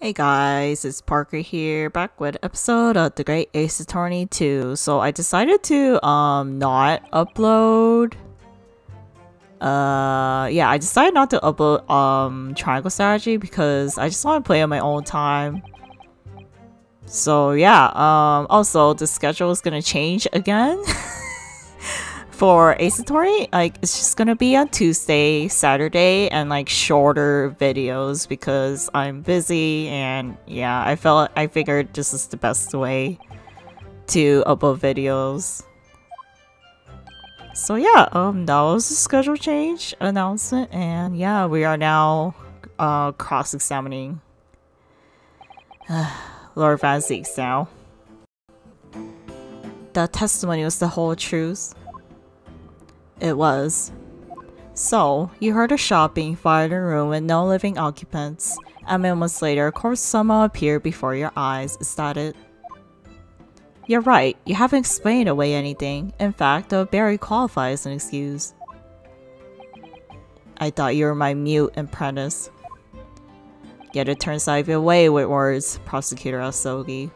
Hey guys, it's Parker here, back with episode of The Great Ace Attorney 2. So I decided to not upload I decided not to upload Triangle Strategy because I just want to play on my own time. So yeah, also the schedule is gonna change again. For Ace Attorney, like it's just gonna be on Tuesday, Saturday, and like shorter videos because I'm busy, and yeah, I figured this is the best way to upload videos. So yeah, that was the schedule change announcement, and yeah, we are now cross-examining Lord Van Zeeks now. The testimony was the whole truth. It was. So, you heard a shot being fired in a room with no living occupants, and moments later a corpse somehow appeared before your eyes. Is that it? You're right, you haven't explained away anything. In fact, that would barely qualify as an excuse. I thought you were my mute apprentice. Yet it turns out you're away with words, Prosecutor Asogi.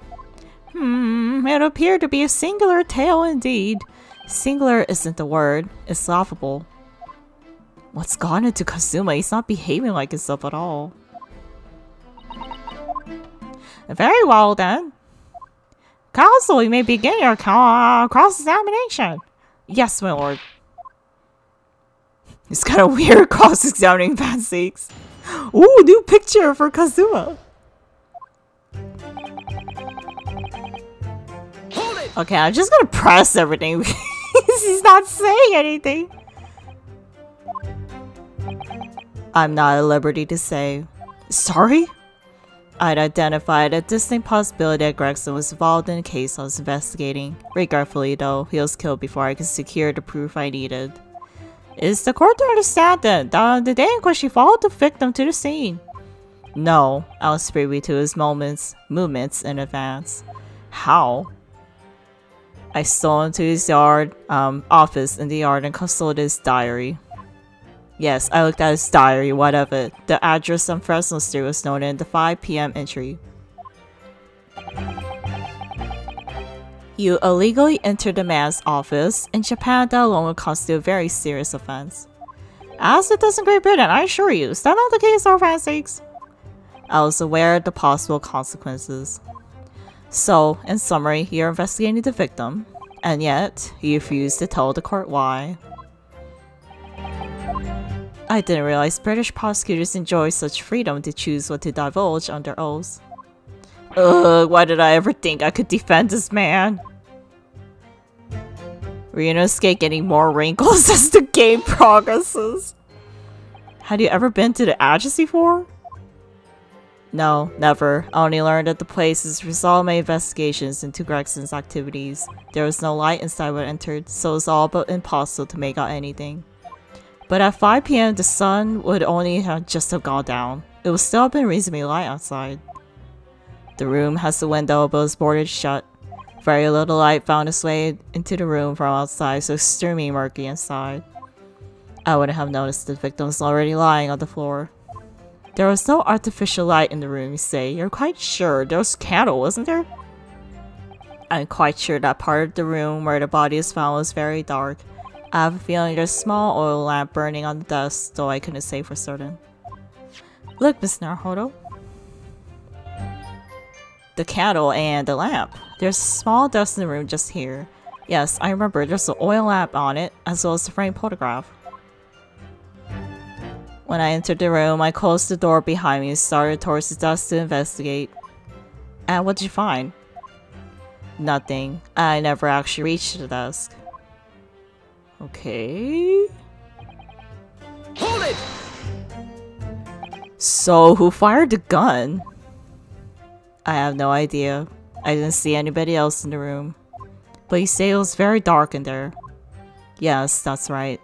It appeared to be a singular tale indeed. Singular isn't the word, it's laughable. What's gone into Kazuma? He's not behaving like himself at all. Very well then. Counsel, you may begin your cross-examination. Yes, my lord. It's kind of weird cross-examining Van Zeeks. Ooh, new picture for Kazuma. Okay, I'm just gonna press everything because he's not saying anything. I'm not at liberty to say. Sorry? I'd identified a distinct possibility that Gregson was involved in a case I was investigating. Regretfully, though, he was killed before I could secure the proof I needed. Is the court to understand then that the day in question followed the victim to the scene? No, I was privy to his movements in advance. How? I stole into his office in the yard and consulted his diary. Yes, I looked at his diary, what of it? The address on Fresno Street was noted in the 5 p.m. entry. You illegally entered the man's office. In Japan, that alone would constitute a very serious offense. As it does in Great Britain, I assure you. Is that not the case, Lord Van Zeeks? I was aware of the possible consequences. So, in summary, you're investigating the victim, and yet, you refuse to tell the court why. I didn't realize British prosecutors enjoy such freedom to choose what to divulge under oath. Ugh, why did I ever think I could defend this man? We're gonna escape getting more wrinkles as the game progresses. Had you ever been to the address before? No, never. I only learned that the place has resolved my investigations into Gregson's activities. There was no light inside when I entered, so it was all but impossible to make out anything. But at 5 p.m. the sun would only have gone down. It would still have been reasonably light outside. The room has the window but was boarded shut. Very little light found its way into the room from outside, so extremely murky inside. I wouldn't have noticed the victim was already lying on the floor. There was no artificial light in the room, you say. You're quite sure there was a candle, wasn't there? I'm quite sure that part of the room where the body is found was very dark. I have a feeling there's a small oil lamp burning on the desk, though I couldn't say for certain. Look, Miss Naruhodo. The candle and the lamp. There's a small desk in the room just here. Yes, I remember there's an oil lamp on it, as well as the framed photograph. When I entered the room, I closed the door behind me and started towards the desk to investigate. And what did you find? Nothing. I never actually reached the desk. Okay. Hold it! So, who fired the gun? I have no idea. I didn't see anybody else in the room. But you say it was very dark in there. Yes, that's right.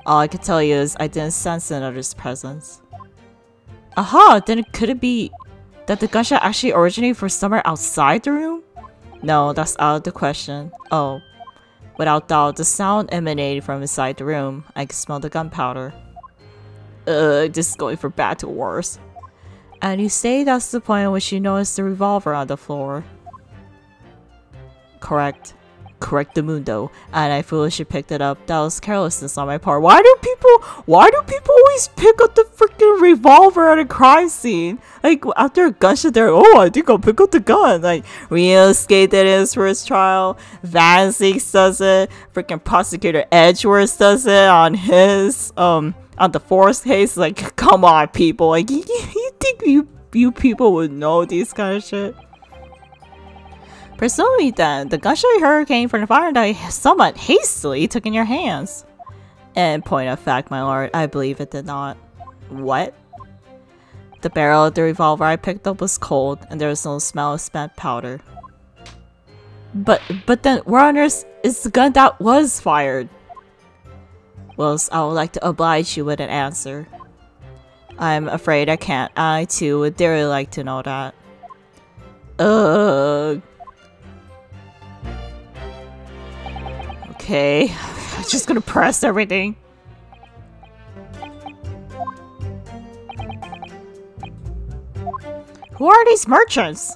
All I can tell you is I didn't sense another's presence. Aha! Then could it be that the gunshot actually originated from somewhere outside the room? No, that's out of the question. Oh. Without doubt, the sound emanated from inside the room. I could smell the gunpowder. This is going from bad to worse. And you say that's the point at which you notice the revolver on the floor. Correct. Correct the mundo. And I foolishly picked it up. That was carelessness on my part. Why do people always pick up the freaking revolver at a crime scene? Like, after a gunshot, they're, oh, I think I'll pick up the gun. Like, Ryosuke did his first trial. Van Zeeks does it. Freaking Prosecutor Edgeworth does it on his, on the Force case. Like, come on, people. Like, you think you people would know these kind of shit? Presumably then, the gunshot you heard came from the fire that I somewhat hastily took in your hands. In point of fact, my lord, I believe it did not. What? The barrel of the revolver I picked up was cold, and there was no smell of spent powder. But then, where on earth is the gun that was fired? Well, I would like to oblige you with an answer. I'm afraid I can't. I, too, would dearly like to know that. Ugh. Okay, I'm just gonna press everything. Who are these merchants?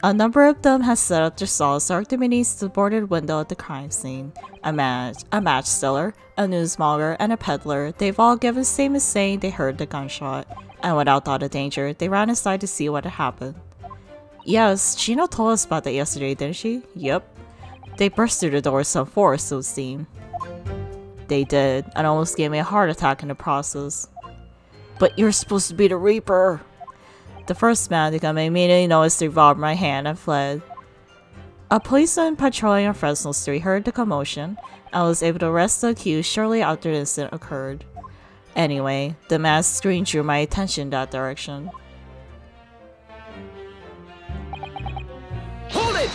A number of them have set up their stalls directly beneath the boarded window at the crime scene. A match seller, a newsmonger, and a peddler. They've all given statements saying they heard the gunshot, and without thought of danger, they ran inside to see what had happened. Yes, Chino told us about that yesterday, didn't she? Yep. They burst through the door with some force, so it seemed. They did, and almost gave me a heart attack in the process. But you're supposed to be the Reaper! The first man to come immediately noticed the revolver in my hand and fled. A policeman patrolling on Fresno Street heard the commotion and was able to arrest the accused shortly after the incident occurred. Anyway, the man's scream drew my attention that direction. Hold it!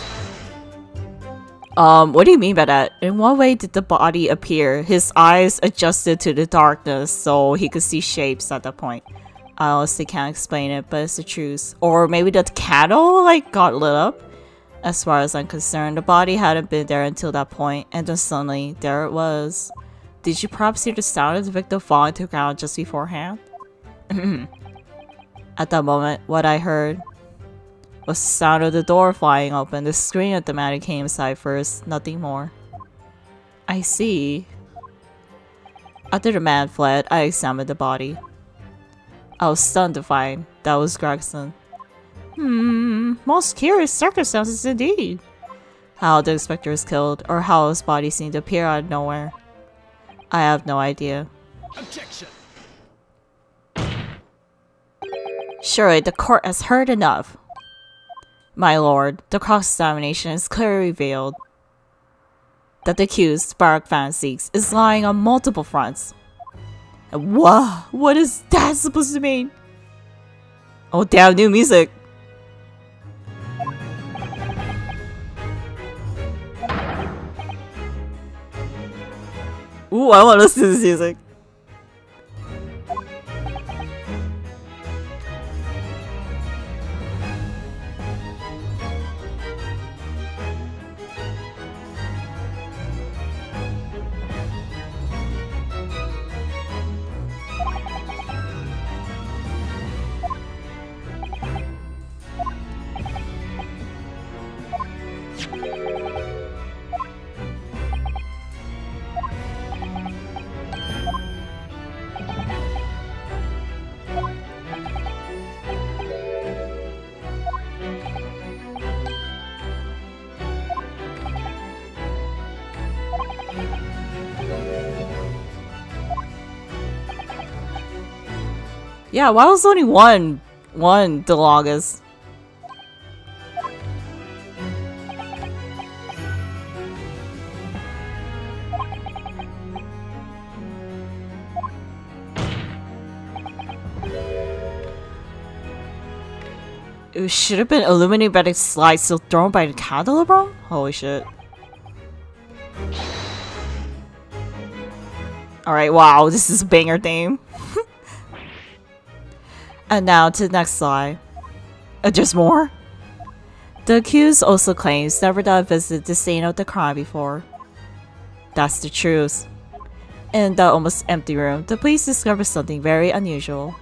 What do you mean by that? In what way did the body appear? His eyes adjusted to the darkness so he could see shapes at that point. I honestly can't explain it, but it's the truth. Or maybe the candle, like, got lit up? As far as I'm concerned, the body hadn't been there until that point, and then suddenly, there it was. Did you perhaps hear the sound of the victim falling to the ground just beforehand? At that moment, what I heard was the sound of the door flying open, the scream of the man who came inside first, nothing more. I see. After the man fled, I examined the body. I was stunned to find that was Gregson. Most curious circumstances indeed. How the inspector was killed, or how his body seemed to appear out of nowhere. I have no idea. Objection! Surely the court has heard enough. My lord, the cross-examination has clearly revealed that the accused, Barak Van Zeeks, is lying on multiple fronts. What is that supposed to mean? Oh damn, new music! Ooh, I want to listen to this music. Yeah, why was only one the longest? It should have been illuminated by the slide still thrown by the candelabrum? Holy shit. Alright, wow, this is a banger theme. And now to the next slide. There's more? The accused also claims never to have visited the scene of the crime before. That's the truth. In the almost empty room, the police discovered something very unusual.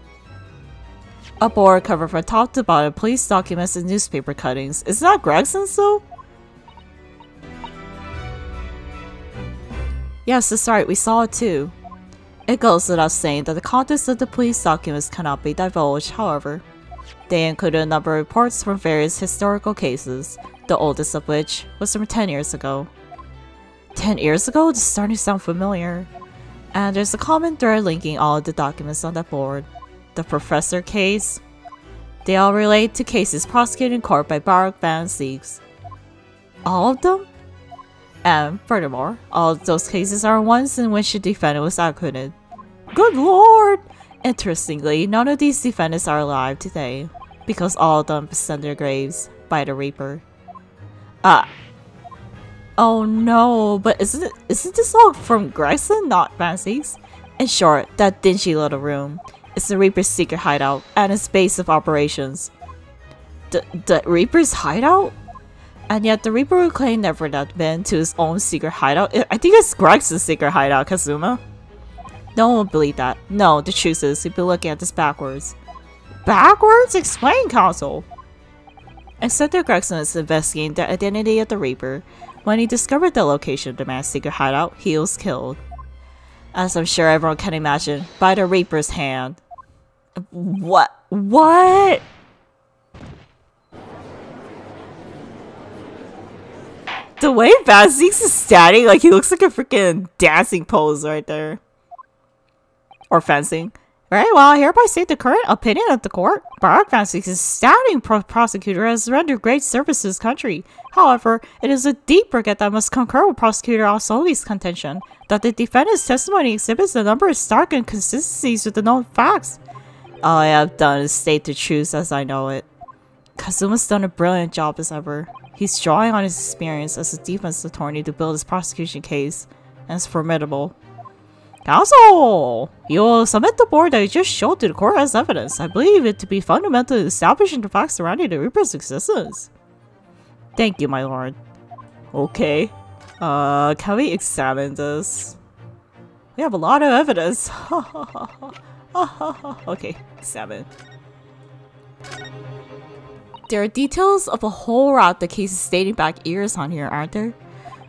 A board covered from top to bottom, police documents and newspaper cuttings. Is that Gregson's though? Yes, that's right, we saw it too. It goes without saying that the contents of the police documents cannot be divulged, however. They included a number of reports from various historical cases, the oldest of which was from 10 years ago. 10 years ago? This is starting to sound familiar. And there's a common thread linking all of the documents on that board. The Professor case. They all relate to cases prosecuted in court by Baruch Van Siegs. All of them? And furthermore, all of those cases are ones in which the defendant was acquitted. Good lord! Interestingly, none of these defendants are alive today, because all of them sent their graves by the Reaper. Oh no, but isn't this all from Gregson, not Van Siegs? In short, that dingy little room is the Reaper's secret hideout and its base of operations. The Reaper's hideout? And yet the Reaper would claim never to have been to his own secret hideout. I think it's Gregson's secret hideout, Kazuma. No one will believe that. No, the truth is, we've been looking at this backwards. Backwards? Explain, Counsel! Except that Gregson is investigating the identity of the Reaper. When he discovered the location of the man's secret hideout, he was killed. As I'm sure everyone can imagine, by the Reaper's hand. What? What? The way Van Siegs is standing, like he looks like a freaking dancing pose right there. Or fencing. Very well, I hereby state the current opinion of the court. Baruch Van Siegs is standing prosecutor has rendered great service to his country. However, it is a deep regret that I must concur with Prosecutor Al-Soli's contention that the defendant's testimony exhibits a number of stark inconsistencies with the known facts. All I have done is state the truth as I know it. Kazuma's done a brilliant job as ever. He's drawing on his experience as a defense attorney to build his prosecution case, and it's formidable. Counsel! You will submit the board that you just showed to the court as evidence. I believe it to be fundamental to establishing the facts surrounding the Reaper's existence. Thank you, my lord. Okay. Can we examine this? We have a lot of evidence. Okay, examine. There are details of a whole lot of cases dating back years on here, aren't there?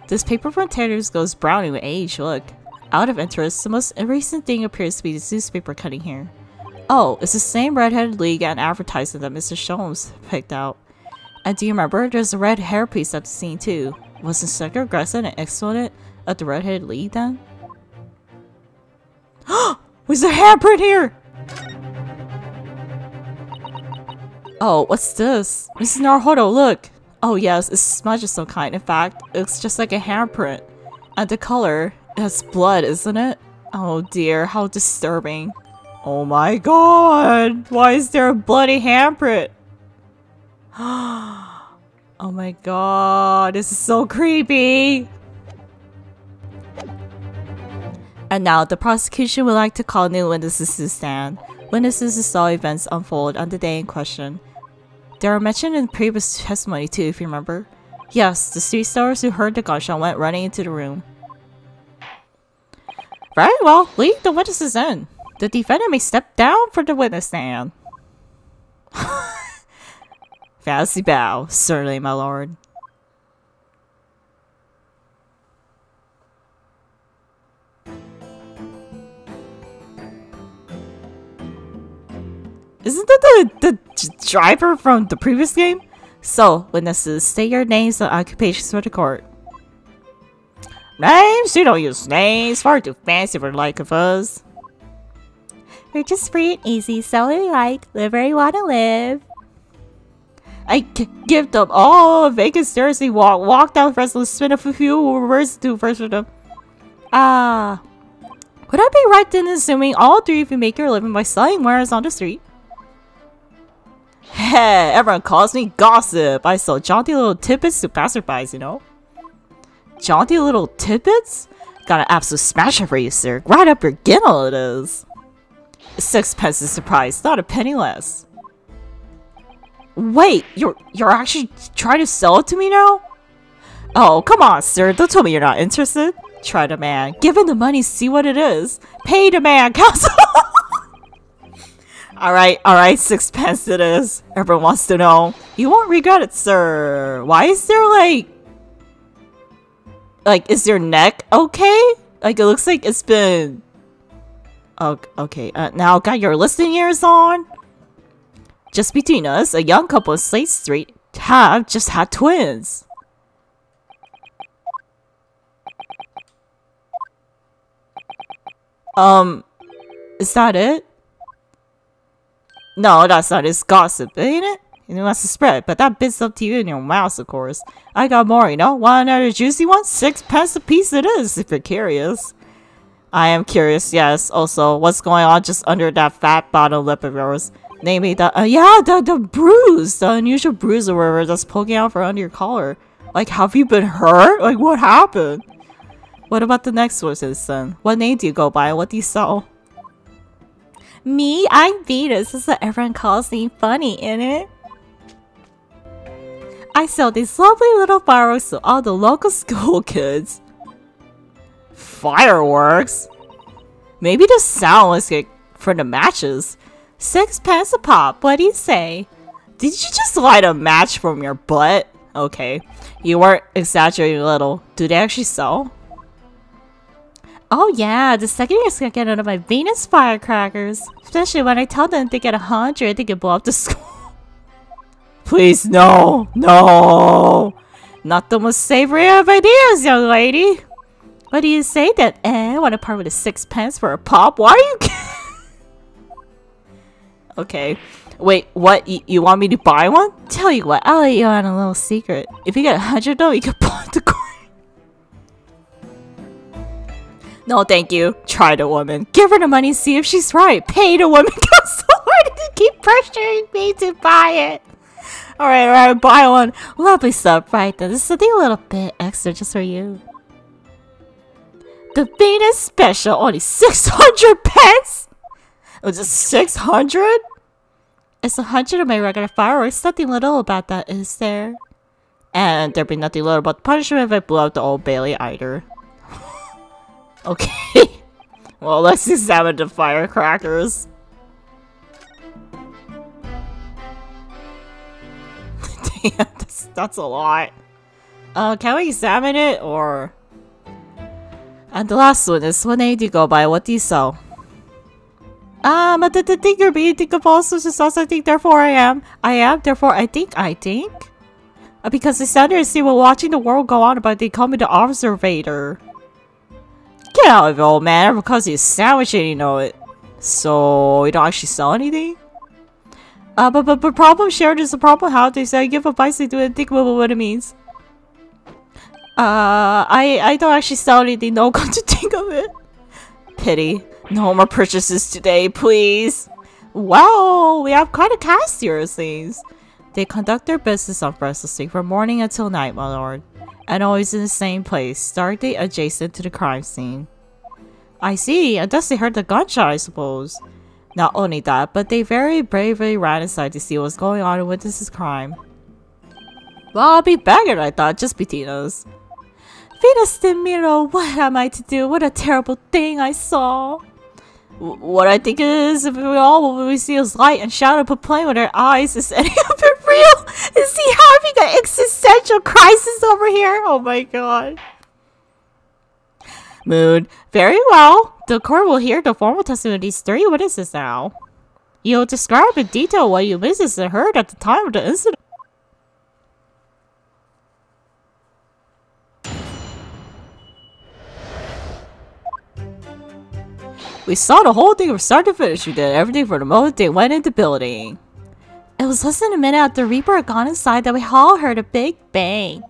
This paper from 10 years goes browning with age, look. Out of interest, the most recent thing appears to be this newspaper cutting here. Oh, it's the same Red-Headed League and advertisement that Mr. Sholmes picked out. And do you remember, there's a red hairpiece at the scene too. Was Inspector Gregson an exponent of the Red-Headed League then? Was there a handprint here? Oh, what's this? Mrs. Naruhodo, look! Oh yes, it's smudge of some kind. In fact, it's just like a handprint. And the color, it's blood, isn't it? Oh dear, how disturbing. Oh my god! Why is there a bloody handprint? Oh my god, this is so creepy! And now, the prosecution would like to call new witnesses to stand. Witnesses who saw events unfold on the day in question. They are mentioned in previous testimony too, if you remember. Yes, the street stars who heard the gunshot went running into the room. Very well, lead the witnesses in. The defendant may step down from the witness stand. Fancy bow, certainly, my lord. Isn't that the driver from the previous game? So, witnesses, state your names and occupations for the court. Names? You don't use names. Far too fancy for the like of us. We're just free and easy, so we like. Live where you want to live. I give them all a vacant stairs. They walk down first, let's spin a few words to first with them. Would I be right in assuming all three of you make your living by selling wares on the street? Hey, everyone calls me gossip. I sell jaunty little tidbits to passerbys, you know? Jaunty little tidbits? Got an absolute smasher for you, sir. Right up your ginnel it is. 6 pence is the price, not a penny less. Wait, you're actually trying to sell it to me now? Oh, come on, sir. Don't tell me you're not interested. Try the man. Give him the money, see what it is. Pay the man, counsel. Alright, sixpence it is. Everyone wants to know. You won't regret it, sir. Why is there like, is your neck okay? Like, it looks like it's been... Oh, okay, now got your listening ears on? Just between us, a young couple in Slate Street have just had twins. Is that it? No, that's not. It's gossip, ain't it? It wants to spread, but that bit's up to you and your mouse, of course. I got more, you know? Want another juicy one? 6 pence a piece it is, if you're curious. I am curious, yes. Also, what's going on just under that fat bottom lip of yours? Namely, the bruise, the unusual bruise or whatever that's poking out from under your collar. Like, have you been hurt? Like, what happened? What about the next sources then? What name do you go by? What do you sell? Me? I'm Venus. This is what everyone calls me. Funny, innit? I sell these lovely little fireworks to all the local school kids. Fireworks? Maybe the sound was like for the matches. 6 pence a pop. What do you say? Did you just light a match from your butt? Okay. You weren't exaggerating a little. Do they actually sell? Oh yeah, the second year's gonna get out of my Venus firecrackers. Especially when I tell them they get 100, they can blow up the school. Please, no, no. Not the most savory of ideas, young lady. What do you say then? Want to part with a 6 pence for a pop? Why are you... Okay. Wait, what? You want me to buy one? Tell you what, I'll let you on a little secret. If you get 100 though, you can pull out the coin. No, thank you. Try the woman. Give her the money, see if she's right. Pay the woman. So why did you keep pressuring me to buy it? Alright, buy one. Lovely stuff. Right then, this is something a little bit extra just for you. The Venus special, only 600 pence? Was it 600? It's 100 of my regular fireworks. Nothing little about that, is there? And there'd be nothing little about the punishment if I blew up the Old Bailey either. Okay. Well, let's examine the firecrackers. Damn, that's a lot. Can we examine it, or... And the last one is, what name do you go by? What do you sell? But the thing you're being think of also just also I think, therefore I am. I am, therefore I think. Because the standards see while watching the world go on about they call me the observator. Get out of it, old man, because he's sandwiching, you know it. So, you don't actually sell anything? But problem shared is a problem how they say give advice to do it, think about what it means. I don't actually sell anything, no, come to think of it. Pity. No more purchases today, please. Well, we have quite a cast here, it seems. They conduct their business on Bristol Street from morning until night, my lord. And always in the same place, start date adjacent to the crime scene. I see, and thus they heard the gunshot, I suppose. Not only that, but they very bravely ran inside to see what's going on and witness this crime. Well, I'll be begging, I thought, just between us. Venus de Miro, what am I to do? What a terrible thing I saw. What I think is, if we all what we see is light and shadow but playing with our eyes, is any of it real? Is he having an existential crisis over here? Oh my god. Mood. Very well. The court will hear the formal testimony of these 3 witnesses now. You'll describe in detail what you witnessed and heard at the time of the incident. We saw the whole thing from start to finish. We did everything from the moment they went into the building. It was less than a minute after the Reaper had gone inside that we all heard a big bang.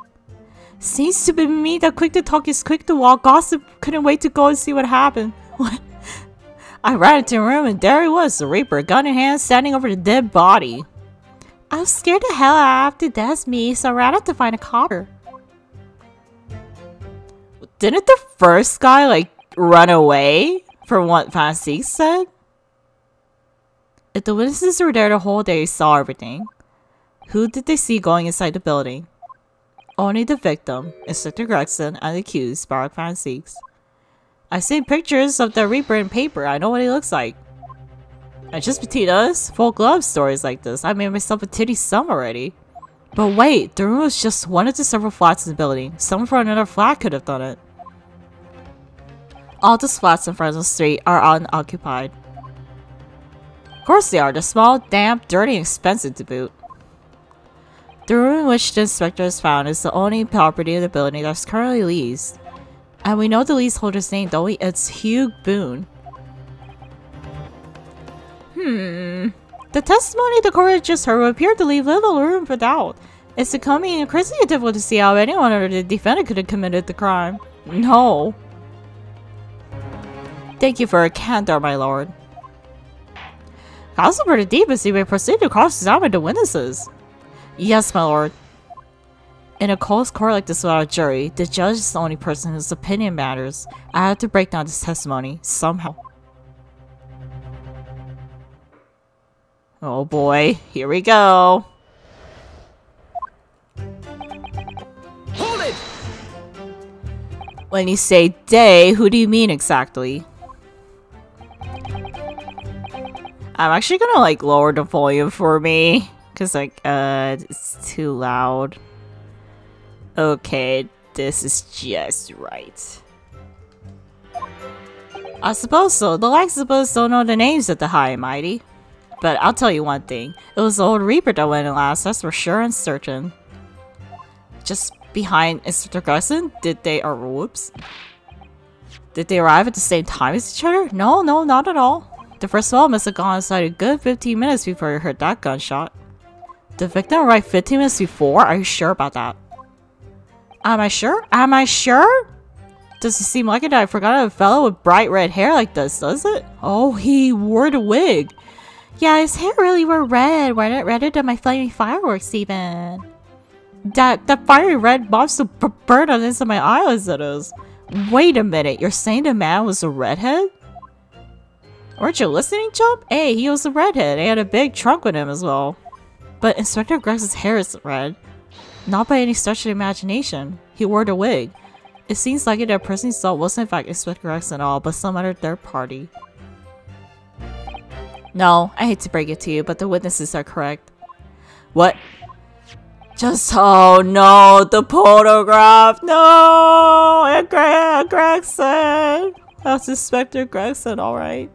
Seems to be me that quick to talk is quick to walk. Gossip couldn't wait to go and see what happened. What? I ran into the room and there he was, the Reaper, gun in hand, standing over the dead body. I was scared the hell out after that's me, so I ran out to find a copper. Didn't the first guy, like, run away? From what Fancy said? If the witnesses were there the whole day, saw everything. Who did they see going inside the building? Only the victim, Inspector Gregson, and the accused, Barak Fancy. I've seen pictures of the Reaper in paper. I know what he looks like. I just petitas? Folk love stories like this. I made myself a titty sum already. But wait, the room was just one of the several flats in the building. Someone from another flat could have done it. All the flats in front of the street are unoccupied. Of course they are. They're small, damp, dirty, and expensive to boot. The room in which the inspector is found is the only property of the building that's currently leased. And we know the leaseholder's name, don't we? It's Hugh Boone. The testimony the court just heard would appear to leave little room for doubt. It's becoming increasingly difficult to see how anyone other than the defendant could have committed the crime. No. Thank you for your candor, my lord. Also pretty deep as you may proceed to cross-examine the witnesses. Yes, my lord. In a closed court like this without a jury, the judge is the only person whose opinion matters. I have to break down this testimony, somehow. Oh boy, here we go. Hold it! When you say day, who do you mean exactly? I'm actually gonna like lower the volume for me. Cause like, it's too loud. Okay, this is just right. I suppose so. The likes of us don't know the names of the high and mighty. But I'll tell you one thing. It was the old Reaper that went in last, that's for sure and certain. Just behind Inspector Gregson, did they arrive at the same time as each other? No, not at all. The first one must have gone inside a good 15 minutes before you heard that gunshot. The victim arrived 15 minutes before? Are you sure about that? Am I sure? Am I sure? Doesn't seem like it that I forgot a fellow with bright red hair like this, does it? Oh, he wore the wig. Yeah, his hair really were red, redder than my flaming fireworks even. That fiery red mobs to burn on inside my eyelids it is. Wait a minute, you're saying the man was a redhead? Weren't you listening, Chump? Hey, he was a redhead. He had a big trunk with him as well. But Inspector Gregson's hair isn't red. Not by any stretch of the imagination. He wore the wig. It seems like it that person he saw wasn't in fact Inspector Gregson at all, but some other third party. No, I hate to break it to you, but the witnesses are correct. What? Oh no, the photograph! No! And Gregson! That's Inspector Gregson, alright.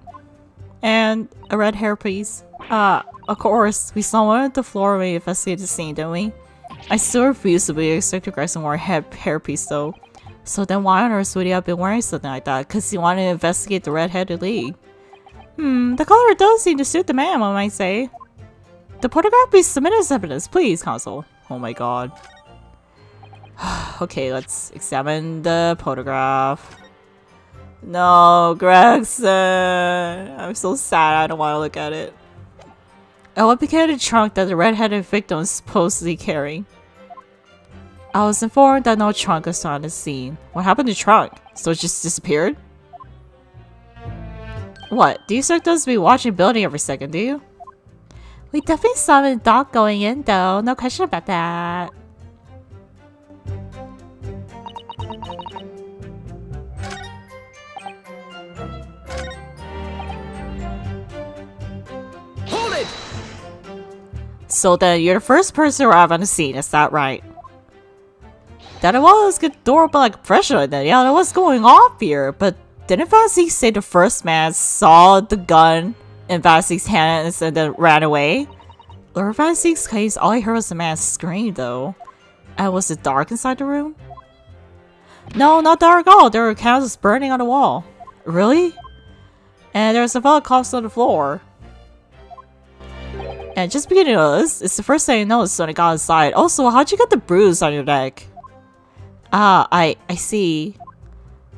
And a red hairpiece. Of course, we saw one on the floor when we investigated the scene, didn't we? I still refuse to believe Inspector Gregson wore a hairpiece though. So then why on earth would he have been wearing something like that? Cause he wanted to investigate the red-headed league. The color does seem to suit the man, one might say. The photograph be submitted as evidence, please, Counsel. Oh my god. Okay, let's examine the photograph. No, Gregson. I'm so sad, I don't want to look at it. And what became of the trunk that the red-headed victim is supposedly carrying? I was informed that no trunk was found at the scene. What happened to the trunk? So it just disappeared? What? Do you expect us to be watching the building every second, do you? We definitely saw the dock going in though, no question about that. Hold it! So then you're the first person to arrive on the scene, is that right? That it was get the door open like a professional then. Yeah, what's going on here? But didn't Vasek say the first man saw the gun in Vasek's hands and then ran away? Or Vasek's case, all I heard was the man scream though. And was it dark inside the room? No, not dark at all. There were candles burning on the wall. Really? And there was a fellow coughs on the floor. And just beginning of this, it's the first thing I noticed when I got inside. Also, how'd you get the bruise on your neck? Ah, I see.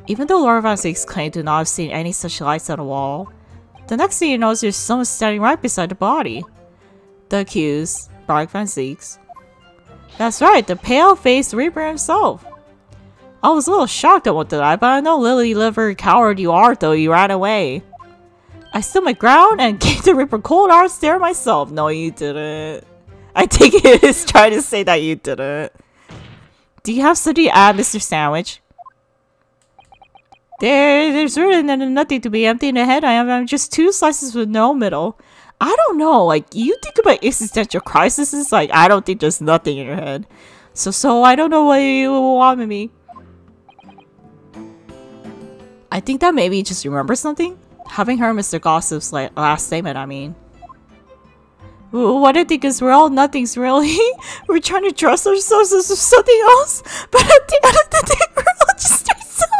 Even though Laura Vasek's claimed to not have seen any such lights on the wall, the next thing you notice there's someone standing right beside the body. The accused, Bark Van Zeeks. That's right, the pale-faced Reaper himself. I was a little shocked at what did I, but I know lily-livered coward you are though, you ran away. I stood my ground and gave the Reaper cold hard stare myself. No, you didn't. I think it is trying to say that you didn't. Do you have something to add, Mr. Sandwich? There's really nothing to be empty in the head. I'm just two slices with no middle. I don't know, like, you think about existential crises, like, I don't think there's nothing in your head. So I don't know what you want with me. I think that maybe you just remember something? Having heard Mr. Gossip's last statement, I mean. What I think is we're all nothings, really. We're trying to dress ourselves as something else, but at the end of the day, we're all just ourselves.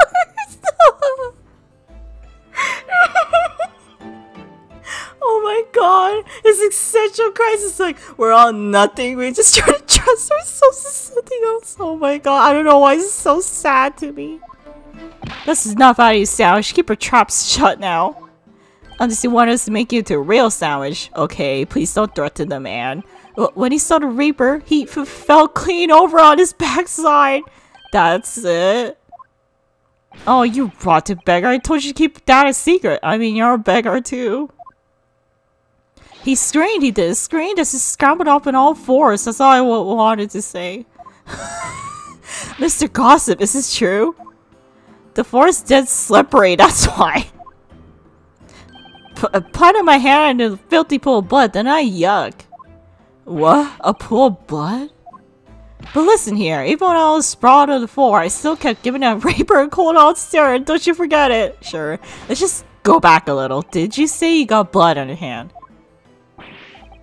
Oh my god, it's existential crisis. Like, we're all nothing. We're just trying to dress ourselves as something else. Oh my god, I don't know why it's so sad to me. This is not how you sandwich. Keep your traps shut now. Unless you want us to make you into a real sandwich. Okay, please don't threaten the man. When he saw the Reaper, he fell clean over on his backside. That's it. Oh, you rotten beggar. I told you to keep that a secret. I mean, you're a beggar too. He screamed, he did. Screamed as he scrambled up on all fours. That's all I wanted to say. Mr. Gossip, is this true? The floor is dead slippery, that's why. Putting my hand in a filthy pool of blood, then I yuck. What? A pool of blood? But listen here, even when I was sprawled on the floor, I still kept giving that Reaper a cold hard stare, and don't you forget it. Sure, let's just go back a little. Did you say you got blood on your hand?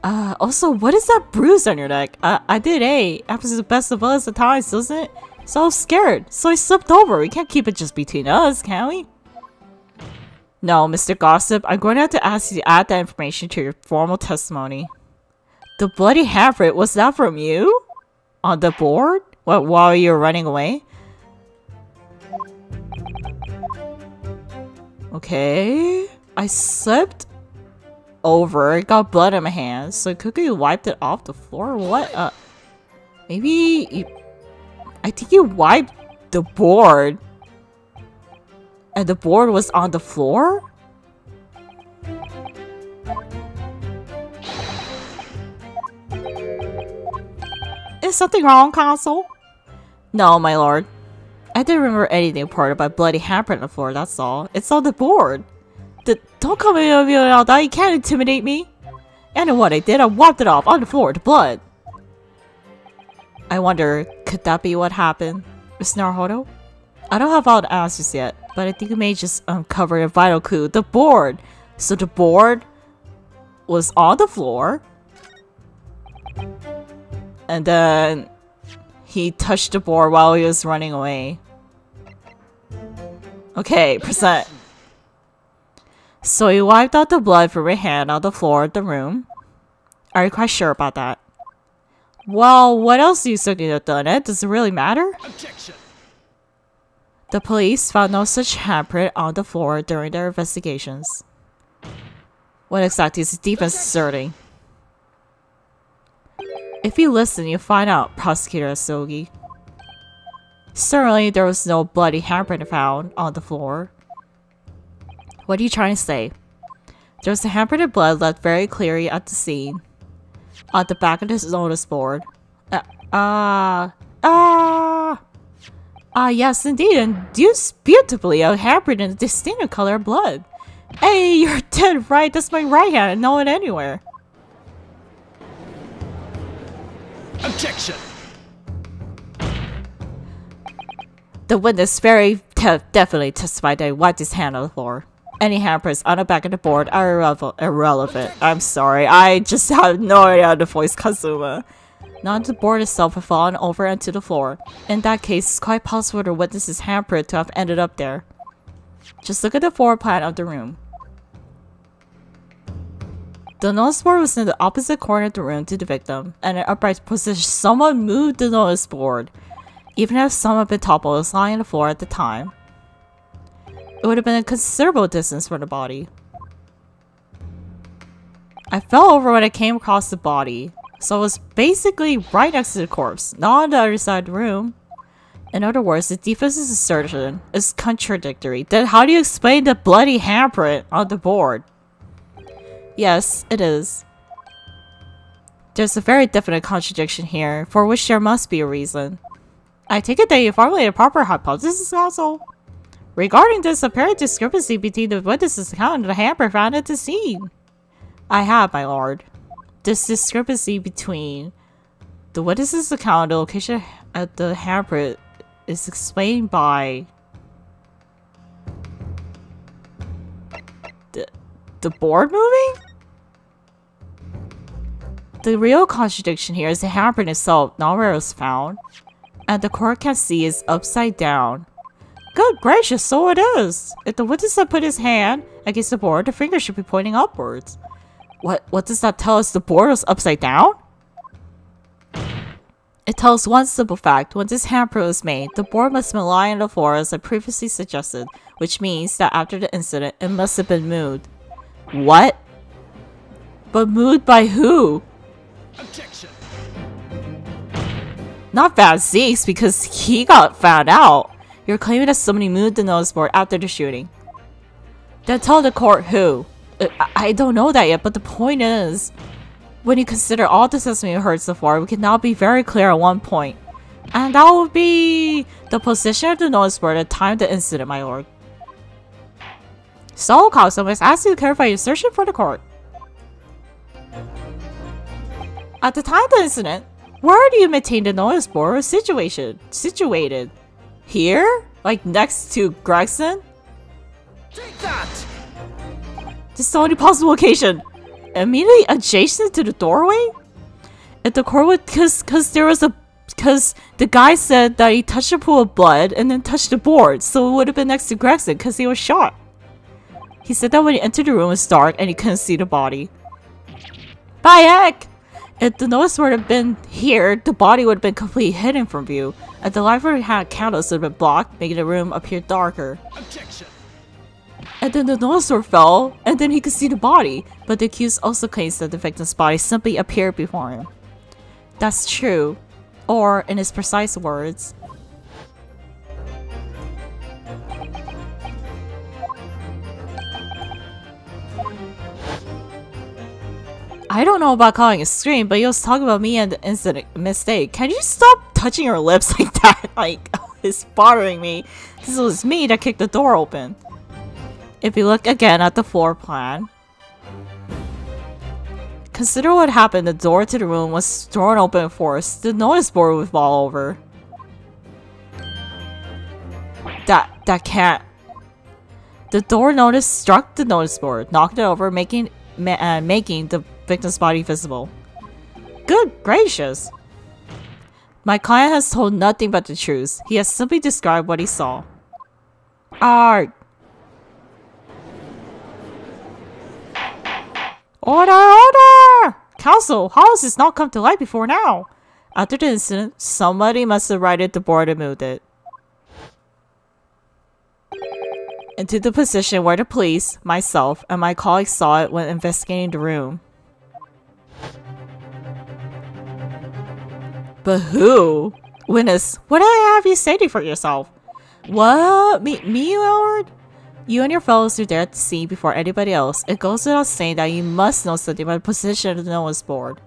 Also, what is that bruise on your neck? I did happens to the best of us at times, doesn't it? So I was scared, so I slipped over. We can't keep it just between us, can we? No, Mr. Gossip, I'm going to have to ask you to add that information to your formal testimony. The bloody handprint, was that from you? On the board? What, while you were running away? Okay. I slipped over, got blood on my hands, so Cookie wiped it off the floor? What? Maybe you... I think you wiped the board. And the board was on the floor? Is something wrong, Castle? No, my lord. I didn't remember anything important about bloody handprint on the floor, that's all. It's on the board. Don't come at me like that, you can't intimidate me. And what I did, I wiped it off on the floor, the blood. I wonder, could that be what happened, Miss Naruhodo? I don't have all the answers yet, but I think we may just uncover a vital clue. The board! So the board was on the floor. And then he touched the board while he was running away. Okay, percent. So he wiped out the blood from your hand on the floor of the room. Are you quite sure about that? Well, what else do you certainly have done it? Does it really matter? Objection. The police found no such handprint on the floor during their investigations. What exactly is the defense asserting? If you listen, you'll find out, Prosecutor Asogi. Certainly, there was no bloody handprint found on the floor. What are you trying to say? There was a handprint of blood left very clearly at the scene. On the back of this notice board. Yes, indeed, and indisputably a handprint in a distinctive color of blood. Hey, you're dead right. That's my right hand. I know it anywhere. Objection. The witness very definitely testified that he wiped his hand on the floor. Any handprints on the back of the board are irrelevant. I'm sorry, I just have no idea how to voice Kazuma. Not the board itself had fallen over onto the floor. In that case, it's quite possible the witness's handprint to have ended up there. Just look at the floor plan of the room. The notice board was in the opposite corner of the room to the victim, and in an upright position, someone moved the notice board. Even if someone had been toppled, it was lying on the floor at the time. It would have been a considerable distance from the body. I fell over when I came across the body, so it was basically right next to the corpse, not on the other side of the room. In other words, the defense's assertion is contradictory. Then how do you explain the bloody handprint on the board? Yes, it is. There's a very definite contradiction here, for which there must be a reason. I take it that you formulated a proper hypothesis also? Regarding this apparent discrepancy between the witness's account and the handprint found at the scene. I have, my lord. This discrepancy between the witness's account and the location at the handprint is explained by the board moving? The real contradiction here is the handprint itself, not where it was found. And the court can see is upside down. Good gracious, so it is! If the witness had put his hand against the board, the finger should be pointing upwards. What does that tell us? The board was upside down? It tells one simple fact. When this handprint was made, the board must have been lying on the floor as I previously suggested, which means that after the incident, it must have been moved. What? But moved by who? Objection. Not Van Zeeks, because he got found out. You're claiming that somebody moved the notice board after the shooting. Then tell the court who. I don't know that yet, but the point is, when you consider all the testimony we heard so far, we can now be very clear on one point. And that would be the position of the notice board at the time of the incident, my lord. So, Kazuma, I must ask you to clarify your assertion for the court. At the time of the incident, where do you maintain the notice board was situated? Here? Like next to Gregson? Take that! This is the only possible location. Immediately adjacent to the doorway? If the court would, cause the guy said that he touched a pool of blood and then touched the board, so it would have been next to Gregson because he was shot. He said that when he entered the room it was dark and he couldn't see the body. By heck! If the notice board had been here, the body would have been completely hidden from view, and the library had candles that had been blocked, making the room appear darker. Objection. And then the notice board fell, and then he could see the body, but the accused also claims that the victim's body simply appeared before him. That's true, or in his precise words, I don't know about calling a scream, but he was talking about me and the incident mistake. Can you stop touching your lips like that? Like, it's bothering me. Because it was me that kicked the door open. If you look again at the floor plan, consider what happened. The door to the room was thrown open with force. The notice board would fall over. That can't. The door notice struck the notice board, knocked it over, making the victim's body visible. Good gracious! My client has told nothing but the truth. He has simply described what he saw. Order! Order! Counsel, how has this not come to light before now? After the incident, somebody must have righted the board and moved it into the position where the police, myself, and my colleagues saw it when investigating the room. But who? Witness, what do I have you stating for yourself? What? Me, Lord? You and your fellows are there to see before anybody else. It goes without saying that you must know something about the position of the notice board.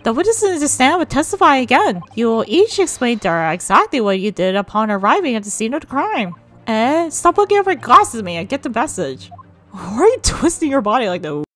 The witnesses in the stand would testify again. You will each explain to her exactly what you did upon arriving at the scene of the crime. Stop looking over your glasses at me. I get the message. Why are you twisting your body like that?